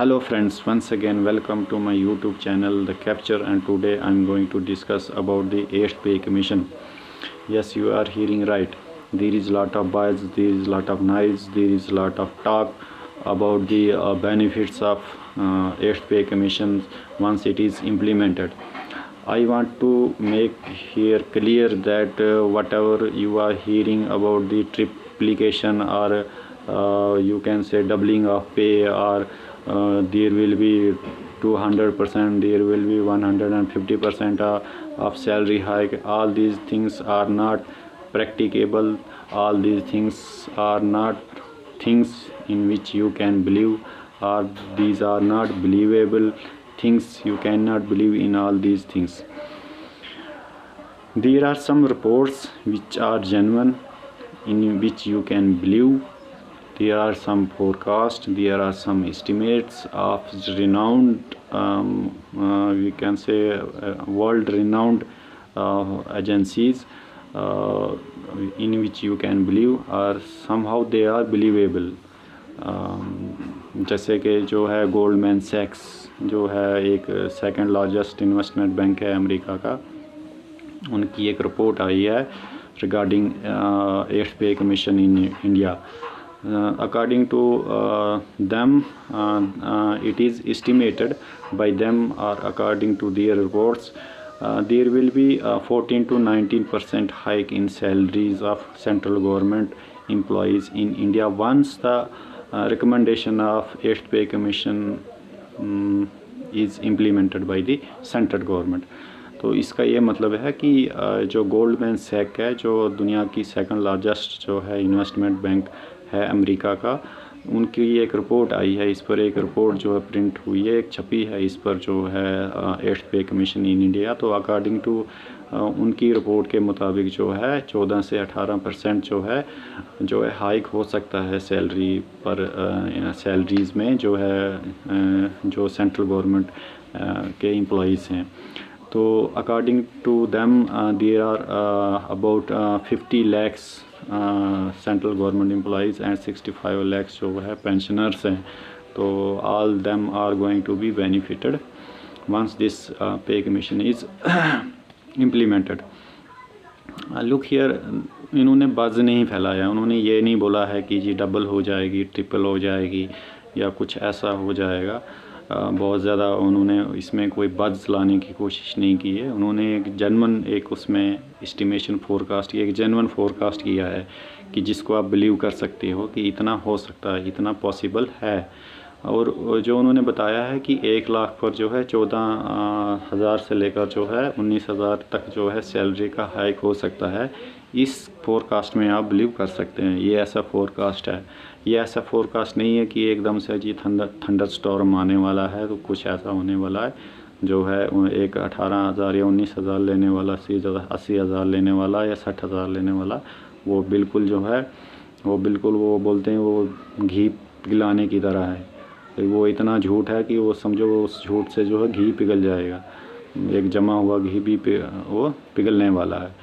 Hello friends, once again welcome to my YouTube channel The Capture, and today I'm going to discuss about the 8th pay commission. Yes, you are hearing right. There is lot of buzz, there is lot of noise, there is lot of talk about the benefits of 8th pay commission once it is implemented. I want to make here clear that whatever you are hearing about the triplication or you can say doubling of pay, or there will be 200%, there will be 150% of salary hike. All these things are not practicable. All these things are not things in which you can believe, or these are not believable things. You cannot believe in all these things. There are some reports which are genuine, in which you can believe. There are some forecasts, there are some estimates of renowned, we can say world-renowned agencies in which you can believe, or somehow they are believable. जैसे कि जो है Goldman सैक्स, जो है एक second largest investment bank है America का, उनकी एक रिपोर्ट आई है रिगार्डिंग 8th पे commission in India. According to them, it is estimated by them, or according to their reports, there will be 14 to 19% hike in salaries of central government employees in India once the recommendation of 8th pay commission is implemented by the central government. तो इसका ये मतलब है कि जो Goldman Sachs है, जो दुनिया की सेकंड लार्जेस्ट जो है इन्वेस्टमेंट बैंक है अमेरिका का, उनकी एक रिपोर्ट आई है. इस पर एक रिपोर्ट जो है प्रिंट हुई है, एक छपी है इस पर, जो है 8th पे कमीशन इन इंडिया. तो अकॉर्डिंग टू उनकी रिपोर्ट के मुताबिक जो है 14 से 18% जो है हाइक हो सकता है सैलरी पर, सैलरीज़ में जो है जो सेंट्रल गवर्नमेंट के एम्प्लॉइज़ हैं. तो according to them there are about 50 lakhs central government employees and 65 lakhs जो है पेंशनर्स हैं. तो all them are going to be benefited once this pay commission is implemented. Look here, इन्होंने buzz नहीं फैलाया. उन्होंने ये नहीं बोला है कि जी डबल हो जाएगी, ट्रिपल हो जाएगी, या कुछ ऐसा हो जाएगा. बहुत ज़्यादा उन्होंने इसमें कोई बज़ लाने की कोशिश नहीं की है. उन्होंने एक जेन्युइन एक उसमें एस्टिमेशन फोरकास्ट, एक जेन्युइन फोरकास्ट किया है कि जिसको आप बिलीव कर सकते हो कि इतना हो सकता है, इतना पॉसिबल है. और जो उन्होंने बताया है कि 1 लाख पर जो है 14,000 से लेकर जो है 19,000 तक जो है सैलरी का हाइक हो सकता है. इस फोरकास्ट में आप बिलीव कर सकते हैं. ये ऐसा फोरकास्ट है. ये ऐसा फोरकास्ट नहीं है कि एकदम से जी थंडर स्टॉर्म आने वाला है तो कुछ ऐसा होने वाला है. जो है एक 18,000 या 19,000 लेने वाला, 80,000 लेने वाला या 60,000 लेने वाला, वो बिल्कुल जो है वो बिल्कुल वो बोलते हैं वो घी पिघलाने की तरह है. वो इतना झूठ है कि वो समझो उस झूठ से जो है घी पिघल जाएगा. एक जमा हुआ घी भी वो पिघलने वाला है.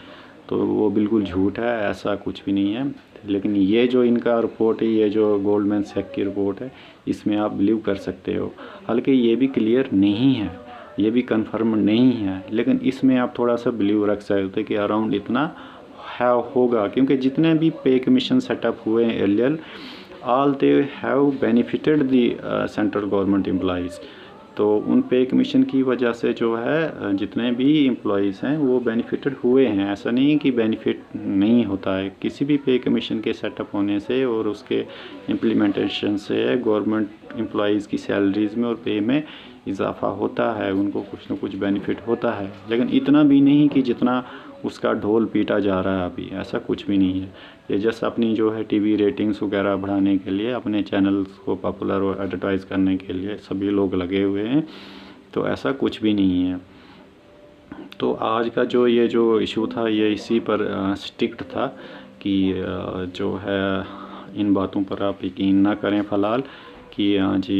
तो वो बिल्कुल झूठ है, ऐसा कुछ भी नहीं है. लेकिन ये जो इनका रिपोर्ट है, ये जो गोल्डमैन सैक की रिपोर्ट है, इसमें आप बिलीव कर सकते हो. हालांकि ये भी क्लियर नहीं है, ये भी कंफर्म नहीं है, लेकिन इसमें आप थोड़ा सा बिलीव रख सकते कि अराउंड इतना होगा. क्योंकि जितने भी पे कमीशन सेटअप हुए हैं एलियल, all they have benefited the central government employees. तो उन पे कमीशन की वजह से जो है जितने भी एम्प्लॉइज़ हैं वो बेनिफिटेड हुए हैं. ऐसा नहीं कि बेनिफिट नहीं होता है. किसी भी पे कमीशन के सेटअप होने से और उसके इम्प्लीमेंटेशन से गवर्नमेंट एम्प्लॉइज़ की सैलरीज़ में और पे में इजाफा होता है. उनको कुछ ना कुछ बेनिफिट होता है, लेकिन इतना भी नहीं कि जितना उसका ढोल पीटा जा रहा है अभी. ऐसा कुछ भी नहीं है. ये जस्ट अपनी जो है टीवी रेटिंग्स वगैरह बढ़ाने के लिए, अपने चैनल्स को पॉपुलर और एडवर्टाइज़ करने के लिए सभी लोग लगे हुए हैं. तो ऐसा कुछ भी नहीं है. तो आज का जो ये जो इशू था, ये इसी पर स्ट्रिक्ट था कि जो है इन बातों पर आप यकीन ना करें फ़िलहाल कि हाँ जी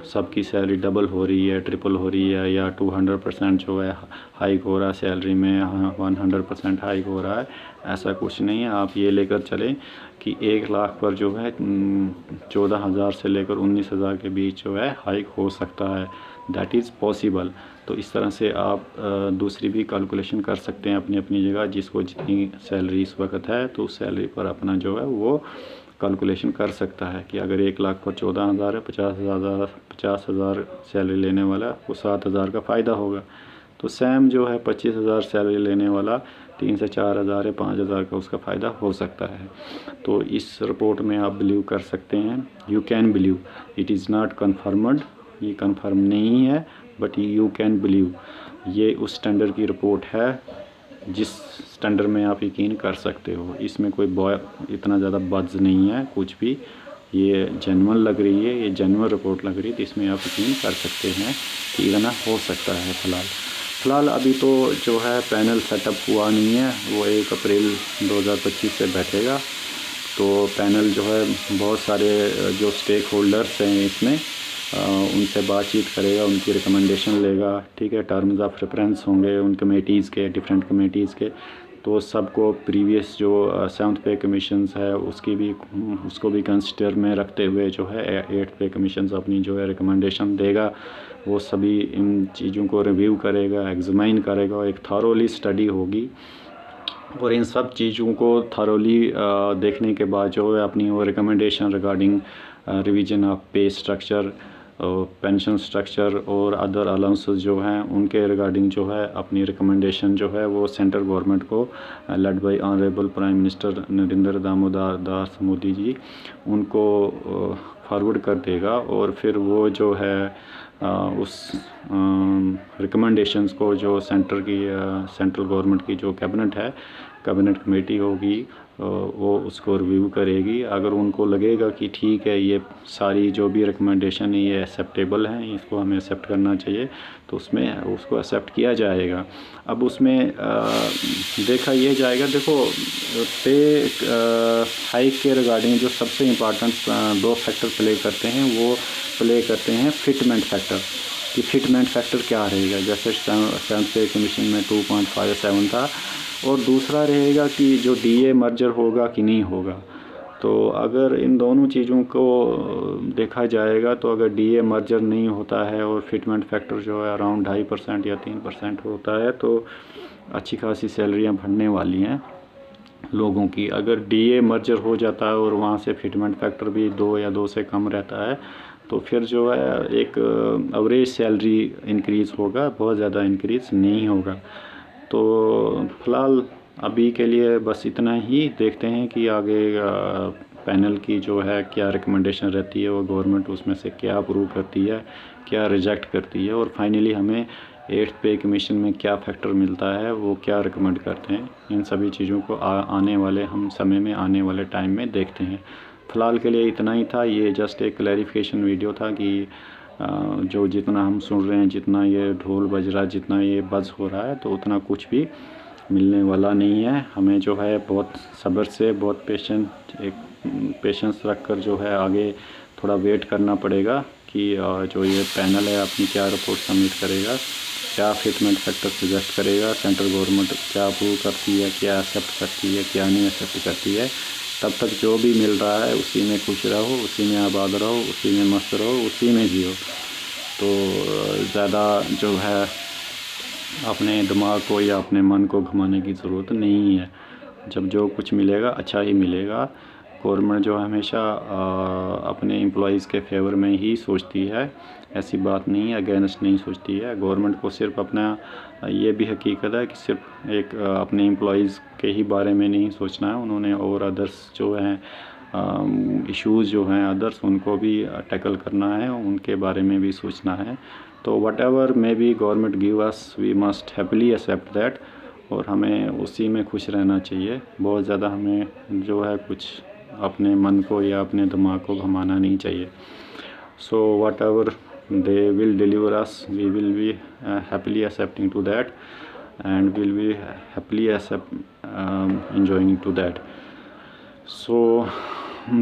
सबकी सैलरी डबल हो रही है, ट्रिपल हो रही है, या 200% जो है हाइक हो रहा है सैलरी में, 100% हाइक हो रहा है, ऐसा कुछ नहीं है। आप ये लेकर चलें कि 1 लाख पर जो है 14,000 से लेकर 19,000 के बीच जो है हाइक हो सकता है, दैट इज़ पॉसिबल। तो इस तरह से आप दूसरी भी कैलकुलेशन कर सकते हैं अपनी अपनी जगह, जिसको जितनी सैलरी इस वक्त है तो उस सैलरी पर अपना जो है वो कैलकुलेशन कर सकता है कि अगर 1 लाख पर 14,000 है, 50,000 सैलरी लेने वाला को 7,000 का फ़ायदा होगा। तो सेम जो है 25,000 सैलरी लेने वाला 3 से 4,000 या 5,000 का उसका फ़ायदा हो सकता है। तो इस रिपोर्ट में आप बिलीव कर सकते हैं, you can believe, it is not confirmed, ये कन्फर्म नहीं है, बट यू कैन बिलीव। ये उस स्टैंडर्ड की रिपोर्ट है जिस स्टैंडर्ड में आप यकीन कर सकते हो। इसमें कोई इतना ज़्यादा बज़ नहीं है कुछ भी, ये जेन्युइन लग रही है, ये जेन्युइन रिपोर्ट लग रही है, तो इसमें आप यकीन कर सकते हैं कि इतना हो सकता है। फ़िलहाल अभी तो जो है पैनल सेटअप हुआ नहीं है, वो 1 अप्रैल 2025 से बैठेगा। तो पैनल जो है बहुत सारे जो स्टेक होल्डर्स हैं इसमें उनसे बातचीत करेगा, उनकी रिकमेंडेशन लेगा, ठीक है। टर्म्स ऑफ रेफरेंस होंगे उन कमेटीज़ के, डिफरेंट कमेटीज़ के, तो सबको प्रीवियस जो 7th पे कमीशंस है उसको भी कंसिडर में रखते हुए जो है 8th पे कमीशंस अपनी जो है रिकमेंडेशन देगा। वो सभी इन चीज़ों को रिव्यू करेगा, एग्जामाइन करेगा, एक थॉरोली स्टडी होगी, और इन सब चीज़ों को थॉरोली देखने के बाद जो है अपनी वो रिकमेंडेशन रिगार्डिंग रिवीजन ऑफ पे स्ट्रक्चर, पेंशन स्ट्रक्चर और अदर अलाउंसेस जो हैं उनके रिगार्डिंग जो है अपनी रिकमेंडेशन जो है वो सेंट्रल गवर्नमेंट को led by honourable prime minister Narendra Damodar Das Modi ji उनको फॉरवर्ड कर देगा। और फिर वो जो है उस रिकमेंडेशंस को जो सेंट्रल गवर्नमेंट की जो कैबिनेट कमेटी होगी वो उसको रिव्यू करेगी। अगर उनको लगेगा कि ठीक है ये सारी जो भी रिकमेंडेशन है ये एक्सेप्टेबल हैं, इसको हमें एक्सेप्ट करना चाहिए, तो उसमें उसको एक्सेप्ट किया जाएगा। अब उसमें देखा यह जाएगा, देखो पे हाइक के रिगार्डिंग जो सबसे इम्पॉर्टेंट 2 फैक्टर प्ले करते हैं, वो प्ले करते हैं फिटमेंट फैक्टर, कि फिटमेंट फैक्टर क्या रहेगा। जैसे 7th पे कमीशन में 2.57 था, और दूसरा रहेगा कि जो DA मर्जर होगा कि नहीं होगा। तो अगर इन दोनों चीज़ों को देखा जाएगा तो अगर DA मर्जर नहीं होता है और फिटमेंट फैक्टर जो है अराउंड 2.5% या 3% होता है, तो अच्छी खासी सैलरियां बढ़ने वाली हैं लोगों की। अगर DA मर्जर हो जाता है और वहाँ से फिटमेंट फैक्टर भी 2 या 2 से कम रहता है, तो फिर जो है एक एवरेज सैलरी इंक्रीज़ होगा, बहुत ज़्यादा इंक्रीज़ नहीं होगा। तो फ़िलहाल अभी के लिए बस इतना ही, देखते हैं कि आगे पैनल की जो है क्या रिकमेंडेशन रहती है, वो गवर्नमेंट उसमें से क्या अप्रूव करती है, क्या रिजेक्ट करती है, और फाइनली हमें 8th पे कमीशन में क्या फैक्टर मिलता है, वो क्या रिकमेंड करते हैं। इन सभी चीज़ों को आने वाले आने वाले टाइम में देखते हैं। फ़िलहाल के लिए इतना ही था, ये जस्ट एक क्लैरिफिकेशन वीडियो था कि जो जितना हम सुन रहे हैं, जितना ये ढोल बज रहा है, जितना ये बज़ हो रहा है, तो उतना कुछ भी मिलने वाला नहीं है। हमें जो है बहुत सब्र से, बहुत पेशेंस रख कर जो है आगे थोड़ा वेट करना पड़ेगा कि जो ये पैनल है अपनी क्या रिपोर्ट सबमिट करेगा, क्या फिटमेंट फैक्टर सजेस्ट करेगा, सेंट्रल गवर्नमेंट क्या अप्रूव करती है, क्या एक्सेप्ट करती है, क्या नहीं एक्सेप्ट करती है। तब तक जो भी मिल रहा है उसी में खुश रहो, उसी में आबाद रहो, उसी में मस्त रहो, उसी में जियो। तो ज़्यादा जो है अपने दिमाग को या अपने मन को घुमाने की ज़रूरत नहीं है। जब जो कुछ मिलेगा अच्छा ही मिलेगा। गवर्नमेंट जो हमेशा अपने एम्प्लॉइज़ के फेवर में ही सोचती है, ऐसी बात नहीं है, अगेंस्ट नहीं सोचती है। गवर्नमेंट को सिर्फ अपना ये भी हकीकत है कि सिर्फ एक अपने एम्प्लॉइज़ के ही बारे में नहीं सोचना है, उन्होंने और अदर्स जो हैं इश्यूज़ जो हैं अदर्स, उनको भी टैकल करना है, उनके बारे में भी सोचना है। तो whatever may be government give us, we must happily accept that, और हमें उसी में खुश रहना चाहिए। बहुत ज़्यादा हमें जो है कुछ अपने मन को या अपने दिमाग को घुमाना नहीं चाहिए। So what ever they will deliver us, we will be happily accepting to that, and will be happily enjoying to that. So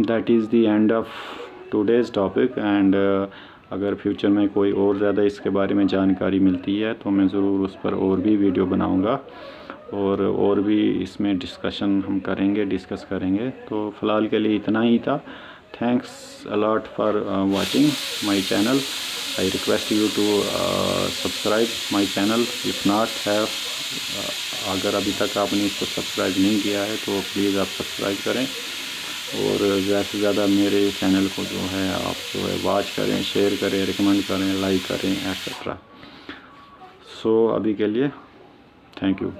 that is the end of today's topic and अगर फ्यूचर में कोई और ज़्यादा इसके बारे में जानकारी मिलती है तो मैं ज़रूर उस पर और भी वीडियो बनाऊंगा और भी इसमें डिस्कशन हम करेंगे, डिस्कस करेंगे। तो फ़िलहाल के लिए इतना ही था। Thanks a lot for watching my channel. I request you to subscribe my channel if not have. अगर अभी तक आपने इसको सब्सक्राइब नहीं किया है तो प्लीज़ आप सब्सक्राइब करें और ज़्यादा से ज़्यादा मेरे चैनल को जो है आप जो है वॉच करें, शेयर करें, रिकमेंड करें, लाइक करें एक्सेट्रा। सो अभी के लिए थैंक यू।